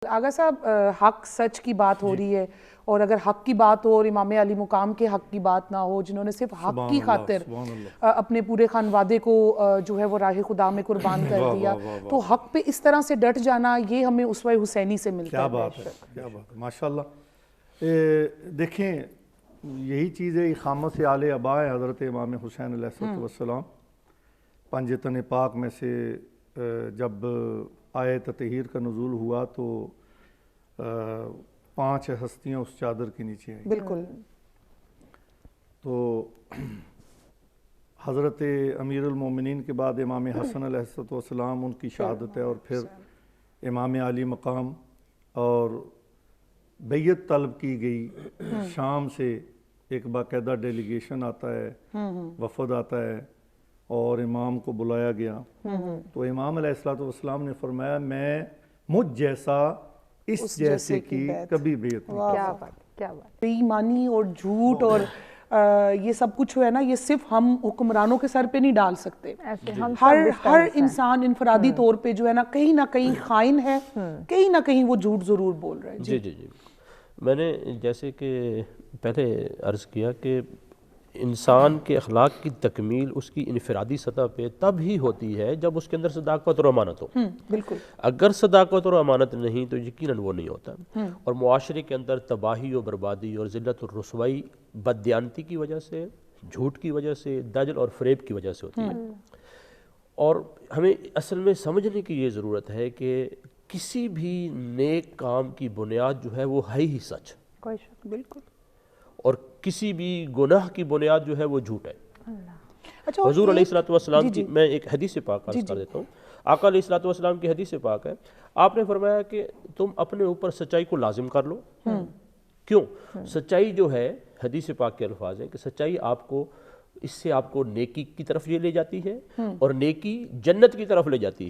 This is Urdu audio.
آغا صاحب حق سچ کی بات ہو رہی ہے، اور اگر حق کی بات ہو اور امام علی مقام کے حق کی بات نہ ہو، جنہوں نے صرف حق کی خاطر اپنے پورے خانوادے کو جو ہے وہ راہ خدا میں قربان کر دیا، تو حق پہ اس طرح سے ڈٹ جانا یہ ہمیں اسوہ حسینی سے ملتا ہے۔ کیا بات ہے، کیا بات ہے، ماشاءاللہ۔ دیکھیں یہی چیز ہے، اقامت آل ابا ہے حضرت امام حسین علیہ السلام۔ پنجتن پاک میں سے جب آیت تطہیر کا نزول ہوا تو 5 ہستیاں اس چادر کے نیچے آئیں۔ بالکل۔ تو حضرت امیر المومنین کے بعد امام حسن علیہ السلام، ان کی شہادت ہے، اور پھر امام علی مقام، اور بیعت طلب کی گئی شام سے، ایک باقاعدہ ڈیلیگیشن آتا ہے، وفد آتا ہے، اور امام کو بلایا گیا۔ تو امام علیہ السلام نے فرمایا میں مجھ جیسا اس جیسے کی کبھی بیعت نہیں۔ کیا بات، کیا بات۔ بے ایمانی اور جھوٹ اور یہ سب کچھ ہے نا، یہ صرف ہم حکمرانوں کے سر پہ نہیں ڈال سکتے، ہر انسان انفرادی طور پہ جو ہے نا کہیں نہ کہیں خائن ہے، کہیں نہ کہیں وہ جھوٹ ضرور بول رہا ہے۔ جی جی جی، میں نے جیسے کہ پہلے عرض کیا کہ انسان کے اخلاق کی تکمیل اس کی انفرادی سطح پہ تب ہی ہوتی ہے جب اس کے اندر صداقت اور امانت ہو۔ بالکل۔ اگر صداقت اور امانت نہیں تو یقیناً وہ نہیں ہوتا، اور معاشرے کے اندر تباہی و بربادی اور ذلت اور رسوائی بددیانتی کی وجہ سے، جھوٹ کی وجہ سے، دجل اور فریب کی وجہ سے ہوتی ہے۔ اور ہمیں اصل میں سمجھنے کی یہ ضرورت ہے کہ کسی بھی نیک کام کی بنیاد جو ہے وہ ہے ہی سچ، کوئی شک، بالکل، اور کسی بھی گناہ کی بنیاد جو ہے وہ جھوٹ ہے۔ حضور علیہ السلام کی میں ایک حدیث پاک عرض کر دیتا ہوں۔ آقا علیہ السلام کی حدیث پاک ہے، آپ نے فرمایا کہ تم اپنے اوپر سچائی کو لازم کر لو۔ کیوں؟ سچائی جو ہے، حدیث پاک کے الفاظ ہیں کہ سچائی آپ کو، اس سے آپ کو نیکی کی طرف یہ لے جاتی ہے، اور نیکی جنت کی طرف لے جاتی ہے۔